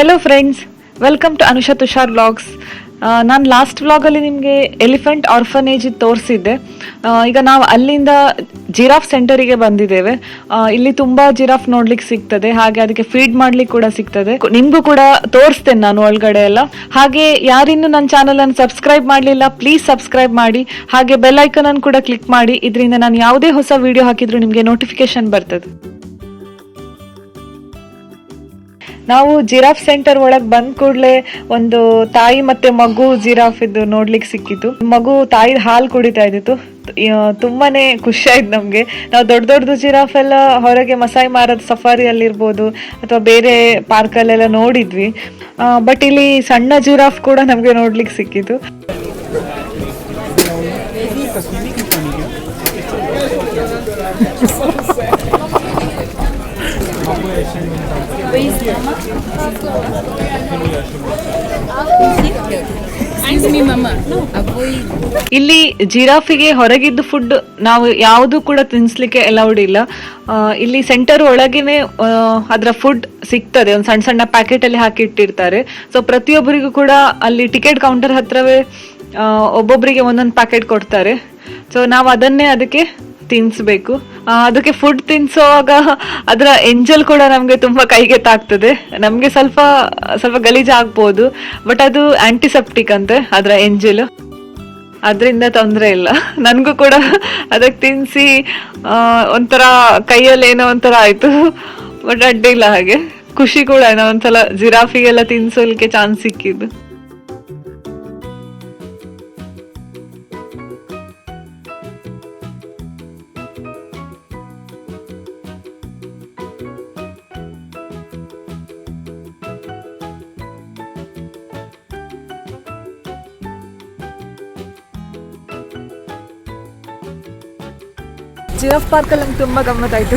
Hello friends, welcome to Anusha Tushar vlogs. ನಾನು last ವ್ಲಾಗಲ್ಲಿ ನಿಮಗೆ ಎಲಿಫೆಂಟ್ ಆರ್ಫನೇಜ್ ತೋರಿಸಿದ್ದೆ. ಈಗ ನಾವು ಅಲ್ಲಿಂದ ಜಿರಾಫ್ ಸೆಂಟರಿಗೆ ಬಂದಿದ್ದೇವೆ. ಇಲ್ಲಿ ತುಂಬಾ ಜಿರಾಫ್ ನೋಡ್ಲಿಕ್ಕೆ ಸಿಗ್ತದೆ, ಹಾಗೆ ಅದಕ್ಕೆ ಫೀಡ್ ಮಾಡ್ಲಿಕ್ಕೆ ಕೂಡ ಸಿಗ್ತದೆ. ನಿಮ್ಗೂ ಕೂಡ ತೋರಿಸ್ತೇನೆ ನಾನು ಒಳಗಡೆ ಎಲ್ಲ. ಹಾಗೆ ಯಾರಿನ್ನು ನನ್ನ ಚಾನಲ್ ಅನ್ನು ಸಬ್ಸ್ಕ್ರೈಬ್ ಮಾಡಲಿಲ್ಲ, ಪ್ಲೀಸ್ ಸಬ್ಸ್ಕ್ರೈಬ್ ಮಾಡಿ. ಹಾಗೆ ಬೆಲ್ ಐಕನ್ ಅನ್ನು ಕೂಡ ಕ್ಲಿಕ್ ಮಾಡಿ, ಇದರಿಂದ ನಾನು ಯಾವುದೇ ಹೊಸ ವಿಡಿಯೋ ಹಾಕಿದ್ರು ನಿಮಗೆ ನೋಟಿಫಿಕೇಶನ್ ಬರ್ತದೆ. ನಾವು ಜಿರಾಫ್ ಸೆಂಟರ್ ಒಳಗೆ ಬಂದ ಕೂಡಲೇ ಒಂದು ತಾಯಿ ಮತ್ತೆ ಮಗು ಜಿರಾಫ್ ಇದ್ದು ನೋಡ್ಲಿಕ್ಕೆ ಸಿಕ್ಕಿತ್ತು. ಮಗು ತಾಯಿ ಹಾಲು ಕುಡಿತಾ ಇದ್ದಿತ್ತು. ತುಂಬಾನೇ ಖುಷಿ ಆಯ್ತು ನಮ್ಗೆ. ನಾವು ದೊಡ್ಡ ಜಿರಾಫ್ ಎಲ್ಲ ಹೊರಗೆ ಮಸಾಯಿ ಮಾರದ ಸಫಾರಿಯಲ್ಲಿ ಇರ್ಬೋದು ಅಥವಾ ಬೇರೆ ಪಾರ್ಕ್ ಅಲ್ಲೆಲ್ಲ ನೋಡಿದ್ವಿ. ಬಟ್ ಇಲ್ಲಿ ಸಣ್ಣ ಜಿರಾಫ್ ಕೂಡ ನಮ್ಗೆ ನೋಡ್ಲಿಕ್ಕೆ ಸಿಕ್ಕಿತ್ತು. ಇಲ್ಲಿ ಜಿರಾಫಿಗೆ ಹೊರಗಿದ್ದು ಫುಡ್ ನಾವು ಯಾವುದು ಕೂಡ ತಿನ್ಸ್ಲಿಕ್ಕೆ ಅಲೌಡ್ ಇಲ್ಲ. ಇಲ್ಲಿ ಸೆಂಟರ್ ಒಳಗೇನೆ ಅದರ ಫುಡ್ ಸಿಗ್ತದೆ, ಒಂದು ಸಣ್ಣ ಸಣ್ಣ ಪ್ಯಾಕೆಟ್ ಅಲ್ಲಿ ಹಾಕಿ ಇಟ್ಟಿರ್ತಾರೆ. ಸೊ ಪ್ರತಿಯೊಬ್ಬರಿಗೂ ಕೂಡ ಅಲ್ಲಿ ಟಿಕೆಟ್ ಕೌಂಟರ್ ಹತ್ರವೇ ಒಬ್ಬೊಬ್ಬರಿಗೆ ಒಂದೊಂದು ಪ್ಯಾಕೆಟ್ ಕೊಡ್ತಾರೆ. ಸೊ ನಾವು ಅದನ್ನೇ ಅದಕ್ಕೆ ತಿನ್ಸ್ಬೇಕು. ಅದಕ್ಕೆ ಫುಡ್ ತಿನ್ಸೋವಾಗ ಅದರ ಎಂಜಲ್ ಕೂಡ ನಮ್ಗೆ ತುಂಬಾ ಕೈಗೆ ತಾಗ್ತದೆ. ನಮ್ಗೆ ಸ್ವಲ್ಪ ಗಲೀಜ್ ಆಗ್ಬೋದು, ಬಟ್ ಅದು ಆಂಟಿಸೆಪ್ಟಿಕ್ ಅಂತೆ ಅದರ ಎಂಜಲ್, ಅದರಿಂದ ತೊಂದರೆ ಇಲ್ಲ. ನನ್ಗೂ ಕೂಡ ಅದಕ್ಕೆ ತಿನ್ಸಿ ಒಂಥರ ಕೈಯಲ್ಲಿ ಏನೋ ಒಂಥರ ಆಯ್ತು, ಬಟ್ ಅಡ್ಡಿಲ್ಲ. ಹಾಗೆ ಖುಷಿ ಕೂಡ ಏನೋ ಒಂದ್ಸಲ ಜಿರಾಫಿಗೆಲ್ಲ ತಿನ್ಸೋಲಿಕ್ಕೆ ಚಾನ್ಸ್ ಸಿಕ್ಕಿದ್ದು. ಜಿರಾಫ್ ಪಾರ್ಕಲ್ಲಿ ನಮ್ಗೆ ತುಂಬ ಗಮ್ಮತ್ತಾಯಿತು.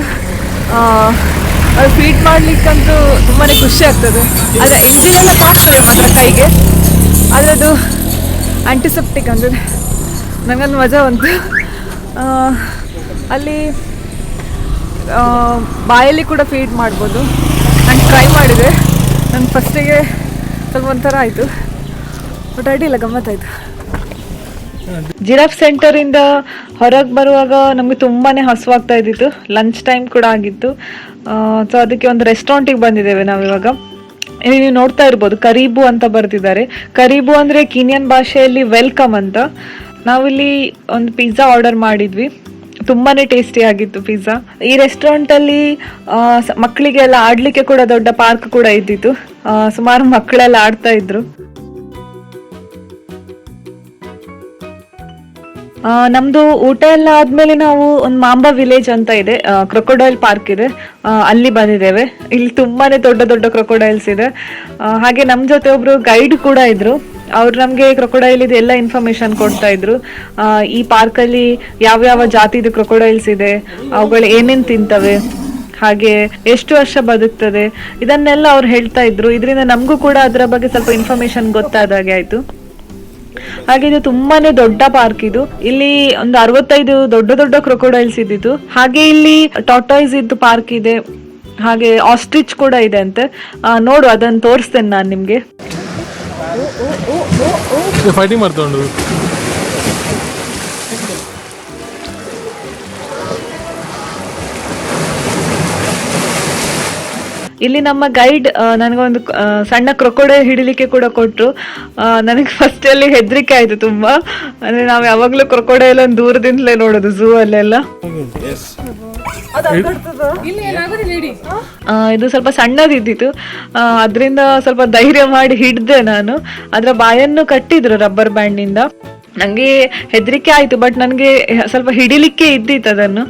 ಅದು ಫೀಡ್ ಮಾಡ್ಲಿಕ್ಕಂತೂ ತುಂಬಾ ಖುಷಿ ಆಗ್ತದೆ. ಅದರ ಎಂಜಿನೆಲ್ಲ ತಾಗ್ತದೆ ಮಾತ್ರ ಕೈಗೆ, ಆದರೆ ಅದು ಆಂಟಿಸೆಪ್ಟಿಕ್ ಅಂದರೆ ನನಗೊಂದು ಮಜಾ ಬಂತು. ಅಲ್ಲಿ ಬಾಯಲ್ಲಿ ಕೂಡ ಫೀಡ್ ಮಾಡ್ಬೋದು. ನಾನು ಟ್ರೈ ಮಾಡಿದೆ. ನನ್ನ ಫಸ್ಟಿಗೆ ಸ್ವಲ್ಪ ಒಂಥರ ಆಯಿತು, ಬಟ್ ಅಡ್ಡಿಲ್ಲ, ಗಮ್ಮತ್ತಾಯಿತು. ಜಿರಾಫ್ ಸೆಂಟರ್ ಇಂದ ಹೊರಗೆ ಬರುವಾಗ ನಮ್ಗೆ ತುಂಬಾನೇ ಹಸುವಾಗ್ತಾ ಇದ್ದಿತ್ತು. ಲಂಚ್ ಟೈಮ್ ಕೂಡ ಆಗಿತ್ತು. ಸೊ ಅದಕ್ಕೆ ಒಂದು ರೆಸ್ಟೋರೆಂಟಿಗೆ ಬಂದಿದ್ದೇವೆ ನಾವಿವಾಗ. ಇಲ್ಲಿ ನೀವು ನೋಡ್ತಾ ಇರ್ಬೋದು, ಕರೀಬು ಅಂತ ಬರ್ತಿದ್ದಾರೆ. ಕರೀಬು ಅಂದ್ರೆ ಕೀನಿಯನ್ ಭಾಷೆಯಲ್ಲಿ ವೆಲ್ಕಮ್ ಅಂತ. ನಾವಿಲ್ಲಿ ಒಂದು ಪಿಜ್ಜಾ ಆರ್ಡರ್ ಮಾಡಿದ್ವಿ. ತುಂಬಾನೇ ಟೇಸ್ಟಿ ಆಗಿತ್ತು ಪಿಜ್ಜಾ. ಈ ರೆಸ್ಟೋರೆಂಟ್ ಅಲ್ಲಿ ಮಕ್ಕಳಿಗೆಲ್ಲ ಆಡ್ಲಿಕ್ಕೆ ಕೂಡ ದೊಡ್ಡ ಪಾರ್ಕ್ ಕೂಡ ಇದ್ದಿತ್ತು. ಸುಮಾರು ಮಕ್ಕಳೆಲ್ಲ ಆಡ್ತಾ ಇದ್ರು. ನಮ್ದು ಊಟ ಎಲ್ಲ ಆದ್ಮೇಲೆ ನಾವು ಒಂದು ಮಾಂಬಾ ವಿಲೇಜ್ ಅಂತ ಇದೆ, ಕ್ರೊಕೊಡೈಲ್ ಪಾರ್ಕ್ ಇದೆ, ಅಲ್ಲಿ ಬಂದಿದ್ದೇವೆ. ಇಲ್ಲಿ ತುಂಬಾನೇ ದೊಡ್ಡ ಕ್ರೊಕೊಡೈಲ್ಸ್ ಇದೆ. ಹಾಗೆ ನಮ್ ಜೊತೆ ಒಬ್ರು ಗೈಡ್ ಕೂಡ ಇದ್ರು. ಅವ್ರು ನಮ್ಗೆ ಕ್ರೊಕೊಡೈಲ್ ಇದೆ ಎಲ್ಲ ಇನ್ಫಾರ್ಮೇಶನ್ ಕೊಡ್ತಾ ಇದ್ರು. ಈ ಪಾರ್ಕ್ ಅಲ್ಲಿ ಯಾವ ಜಾತಿದು ಕ್ರೊಕೊಡೈಲ್ಸ್ ಇದೆ, ಅವುಗಳು ಏನೇನ್ ತಿಂತವೆ, ಹಾಗೆ ಎಷ್ಟು ವರ್ಷ ಬದುಕ್ತದೆ, ಇದನ್ನೆಲ್ಲ ಅವ್ರು ಹೇಳ್ತಾ ಇದ್ರು. ಇದರಿಂದ ನಮಗೂ ಕೂಡ ಅದರ ಬಗ್ಗೆ ಸ್ವಲ್ಪ ಇನ್ಫಾರ್ಮೇಶನ್ ಗೊತ್ತಾದಾಗೆ ಆಯ್ತು. ಹಾಗೆ ಇದು ತುಂಬಾನೇ ದೊಡ್ಡ ಪಾರ್ಕ್ ಇದು. ಇಲ್ಲಿ ಒಂದು 65 ದೊಡ್ಡ ಕ್ರೊಕೊಡೈಲ್ಸ್ ಇದ್ದಿತ್ತು. ಹಾಗೆ ಇಲ್ಲಿ ಟಾಟಾಯ್ಸ್ ಇದ್ದು ಪಾರ್ಕ್ ಇದೆ, ಹಾಗೆ ಆಸ್ಟ್ರಿಚ್ ಕೂಡ ಇದೆ ಅಂತೆ. ನೋಡು, ಅದನ್ನ ತೋರಿಸ್ತೇನೆ ನಾನು ನಿಮ್ಗೆ. ಫೈಟಿಂಗ್ ಮಾಡ್ಕೊಂಡು ಇಲ್ಲಿ ನಮ್ಮ ಗೈಡ್ ನನಗೊಂದು ಸಣ್ಣ ಕ್ರೊಕೊಡೈಲ್ ಹಿಡಿಲಿಕ್ಕೆ ಕೂಡ ಕೊಟ್ರು. ನನಗೆ ಫಸ್ಟ್ ಅಲ್ಲಿ ಹೆದರಿಕೆ ಆಯ್ತು ತುಂಬಾ. ಅಂದ್ರೆ ನಾವು ಯಾವಾಗ್ಲೂ ಕ್ರೊಕೊಡೈಲ್ ಒಂದು ದೂರದಿಂದಲೇ ನೋಡೋದು ಝೂ ಅಲ್ಲೆಲ್ಲ. ಇದು ಸ್ವಲ್ಪ ಸಣ್ಣದಿದ್ದಿತ್ತು, ಅದರಿಂದ ಸ್ವಲ್ಪ ಧೈರ್ಯ ಮಾಡಿ ಹಿಡ್ದೆ ನಾನು. ಅದರ ಬಾಯನ್ನು ಕಟ್ಟಿದ್ರು ರಬ್ಬರ್ ಬ್ಯಾಂಡ್ ನಿಂದ. ನಂಗೆ ಹೆದರಿಕೆ ಆಯ್ತು, ಬಟ್ ನನಗೆ ಸ್ವಲ್ಪ ಹಿಡಿಲಿಕ್ಕೆ ಇದ್ದಿತ್ತು ಅದನ್ನು.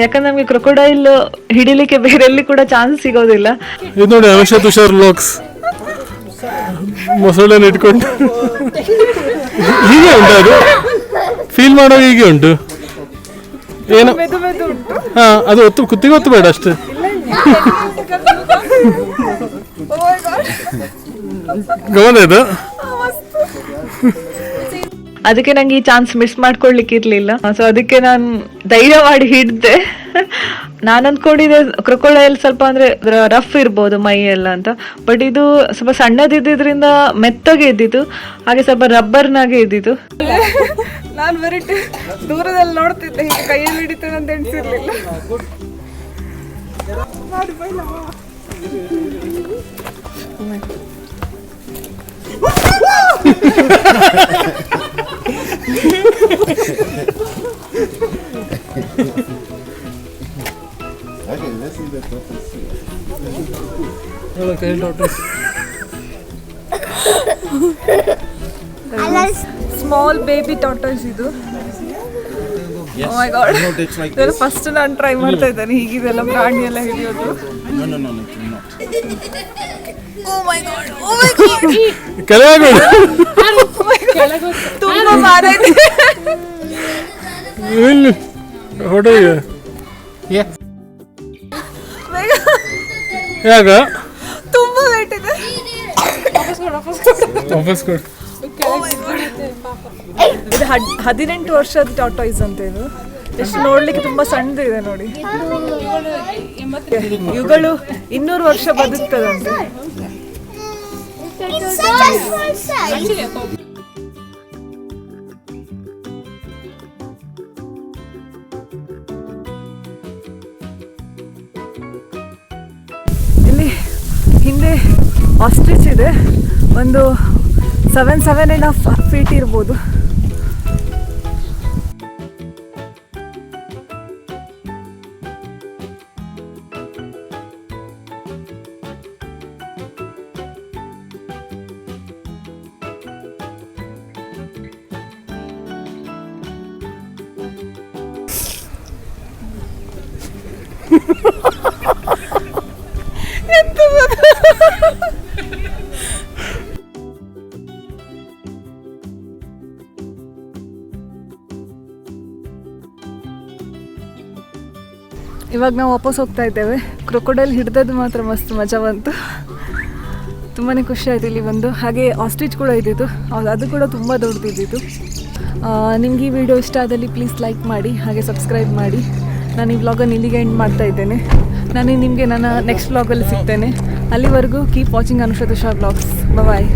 ಯಾಕಂದ್ರೆ ನಮ್ಗೆ ಕ್ರೊಕೊಡೈಲ್ ಹಿಡಿಲಿಕ್ಕೆ ಬೇರೆ ಎಲ್ಲಿ ಕೂಡ ಚಾನ್ಸ್ ಸಿಗೋದಿಲ್ಲ. ಇದು ನೋಡಿ ಅನುಷಾ ತುಷಾರ್ ವ್ಲಾಗ್ಸ್ ಮೊಸಳೆ ಇಟ್ಕೊಂಡು ಹೀಗೆ ಉಂಟು, ಅದು ಫೀಲ್ ಮಾಡೋ ಹೀಗೆ ಉಂಟು. ಏನು ಹಾ, ಅದು ಕುತ್ತಿಗೆ ಒತ್ತು ಬೇಡ ಅಷ್ಟೇ. ಗಮನ ಇದು. ಅದಕ್ಕೆ ನಂಗೆ ಈ ಚಾನ್ಸ್ ಮಿಸ್ ಮಾಡ್ಕೊಳ್ಲಿಕ್ಕೆ ಇರ್ಲಿಲ್ಲ. ಸೊ ಅದಕ್ಕೆ ನಾನು ಧೈರ್ಯ ಮಾಡಿ ಹಿಡ್ದೆ. ನಾನು ಅನ್ಕೊಂಡಿದ್ದೆ ಕ್ರೊಕೊಡೈಲ್ ಸ್ವಲ್ಪ ಅಂದ್ರೆ ರಫ್ ಇರ್ಬೋದು ಮೈ ಎಲ್ಲ ಅಂತ, ಬಟ್ ಇದು ಸ್ವಲ್ಪ ಸಣ್ಣದಿದ್ದಿದ್ರಿಂದ ಮೆತ್ತಗೆ ಇದ್ದಿತ್ತು, ಹಾಗೆ ಸ್ವಲ್ಪ ರಬ್ಬರ್ನಾಗೆ ಇದ್ದಿತ್ತು. ನಾನು ಬರೀ ದೂರದಲ್ಲಿ ನೋಡ್ತಿದ್ದೆ, ಹೀಗೆ ಕೈಯಲ್ಲಿ ಹಿಡಿತೇನೆ ಅಂತ ಎಣಿಸಿರ್ಲಿಲ್ಲ. Okay, let's see the tortoise. Small baby tortoise ಇದು. ಓ ಮೈ ಗಾಡ್, ಇದೆಲ್ಲ ಫಸ್ಟ್ ನಾನು ಟ್ರೈ ಮಾಡ್ತಾ ಇದ್ದೇನೆ ಹೀಗಿದೆಲ್ಲ ಪ್ರಾಣಿ ಎಲ್ಲ ಹಿಡಿಯೋದು. No, ಓ ಮೈ ಗಾಡ್, ಓ ಮೈ ಗಾಡ್, ತುಂಬಾ ಭಾರ ಇದೆ. ಯಾಗ ತುಂಬಾ ವೇಟ್ ಇದೆ. ಇದು 18 ವರ್ಷದ ಟಾರ್ಟಾಯ್ಸ್ ಅಂತ ಇದು. ಎಷ್ಟು ನೋಡ್ಲಿಕ್ಕೆ ತುಂಬಾ ಸಣ್ಣದಿದೆ ನೋಡಿ. ಇವುಗಳು 200 ವರ್ಷ ಬದುಕ್ತದಂತೆ. ಇಲ್ಲಿ ಹಿಂದೆ ಆಸ್ಟ್ರಿಚ್ ಇದೆ, ಒಂದು 7.5 ಫೀಟ್ ಇರ್ಬೋದು. ಇವಾಗ ನಾವು ವಾಪಸ್ ಹೋಗ್ತಾ ಇದ್ದೇವೆ. ಕ್ರೊಕೊಡೈಲ್ ಹಿಡ್ದದ್ದು ಮಾತ್ರ ಮಸ್ತ್ ಮಜಾ ಬಂತು, ತುಂಬಾ ಖುಷಿ ಆಯ್ತು ಇಲ್ಲಿ ಬಂದು. ಹಾಗೆ ಆಸ್ಟ್ರಿಚ್ ಕೂಡ ಇದ್ದಿತ್ತು, ಅದು ಕೂಡ ತುಂಬ ದೊಡ್ಡದಿದ್ದಿತ್ತು. ನಿಮ್ಗೆ ಈ ವಿಡಿಯೋ ಇಷ್ಟ ಆದಲ್ಲಿ ಪ್ಲೀಸ್ ಲೈಕ್ ಮಾಡಿ, ಹಾಗೆ ಸಬ್ಸ್ಕ್ರೈಬ್ ಮಾಡಿ. ನಾನು ಈ ವ್ಲಾಗನ್ನು ಇಲ್ಲಿಗೆ ಎಂಡ್ ಮಾಡ್ತಾ ಇದ್ದೇನೆ. ನಾನು ನಿಮಗೆ ನನ್ನ ನೆಕ್ಸ್ಟ್ ವ್ಲಾಗಲ್ಲಿ ಸಿಗ್ತೇನೆ. ಅಲ್ಲಿವರೆಗೂ keep watching Anusha Tushar vlogs. ಬಾಯ್.